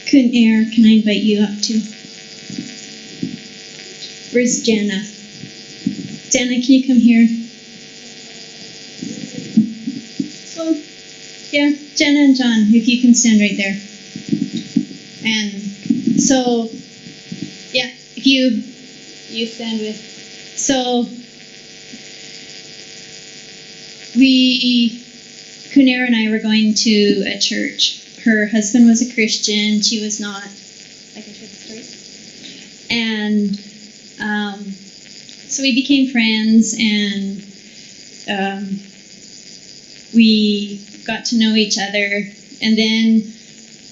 Kun Air, can I invite you up too? Where's Jana? Jana, can you come here? Oh, yeah, Jana and John, if you can stand right there. And so, yeah, if you stand with. So, Kunera and I were going to a church. Her husband was a Christian. She was not. I can share the story. And so we became friends, and we got to know each other. And then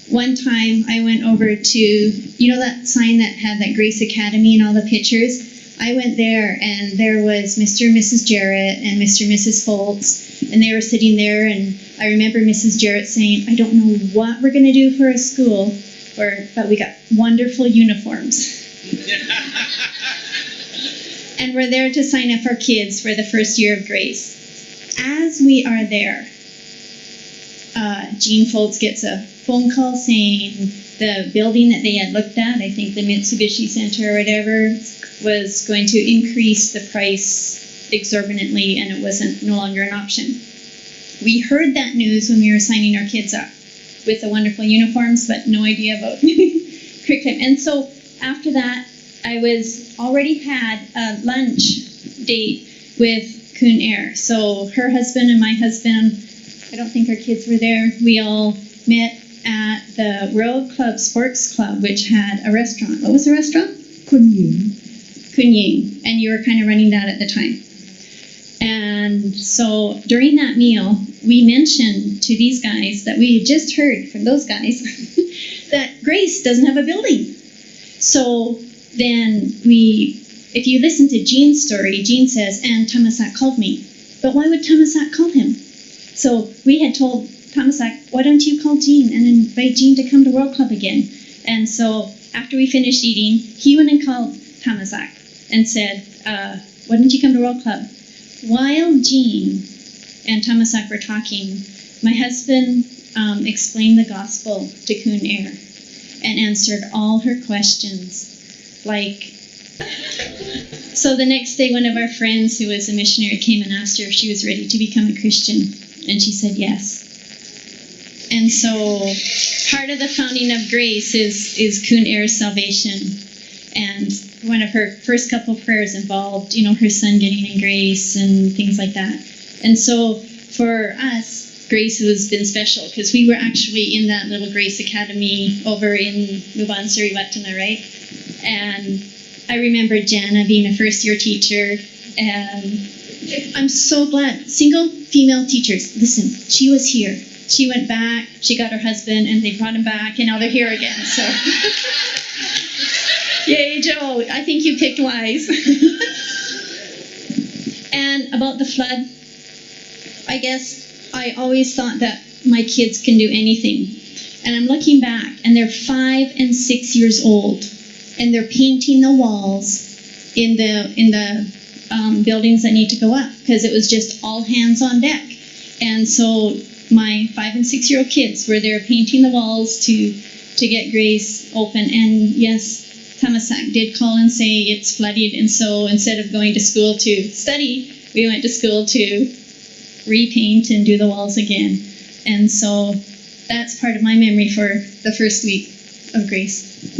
one time I went over to, you know that sign that had that Grace Academy and all the pictures? I went there, and there was Mr. and Mrs. Jarrett and Mr. and Mrs. Foltz, and they were sitting there, and I remember Mrs. Jarrett saying, I don't know what we're going to do for a school, but we got wonderful uniforms. And we're there to sign up our kids for the first year of Grace. As we are there, Jean Foltz gets a phone call saying the building that they had looked at, I think the Mitsubishi Center or whatever, was going to increase the price exorbitantly, and it wasn't no longer an option. We heard that news when we were signing our kids up with the wonderful uniforms, but no idea about curriculum. And so after that, I was already had a lunch date with Kun Air. So her husband and my husband, I don't think our kids were there. We all met at the World Club Sports Club, which had a restaurant. What was the restaurant? Kun Ying. Kun Ying. And you were kind of running that at the time. And so during that meal, we mentioned to these guys that we had just heard from those guys that Grace doesn't have a building. So then if you listen to Jean's story, Jean says, and Tamasak called me. But why would Tamasak call him? So we had told Tamasak, why don't you call Jean and invite Jean to come to World Club again? And so after we finished eating, he went and called Tamasak and said, why don't you come to World Club? While Jean and Tamasak were talking, my husband explained the gospel to Kun Air and answered all her questions. So the next day, one of our friends who was a missionary came and asked her if she was ready to become a Christian, and she said yes. And so part of the founding of Grace is Kun Air's salvation. And one of her first couple prayers involved, her son getting in Grace and things like that. And so for us, Grace has been special because we were actually in that little Grace Academy over in Muban Suriwatana, right? And I remember Jana being a first-year teacher, and I'm so glad. Single female teachers, listen, she was here. She went back, she got her husband, and they brought him back, and now they're here again, so. Yay, Joe, I think you picked wise. And about the flood, I guess I always thought that my kids can do anything. And I'm looking back, and they're 5 and 6 years old, and they're painting the walls in the buildings that need to go up, because it was just all hands on deck. And so my 5 and 6 year old kids were there painting the walls to get Grace open. And yes, Tamasak did call and say it's flooded, and so instead of going to school to study, we went to school to repaint and do the walls again. And so that's part of my memory for the first week of Grace.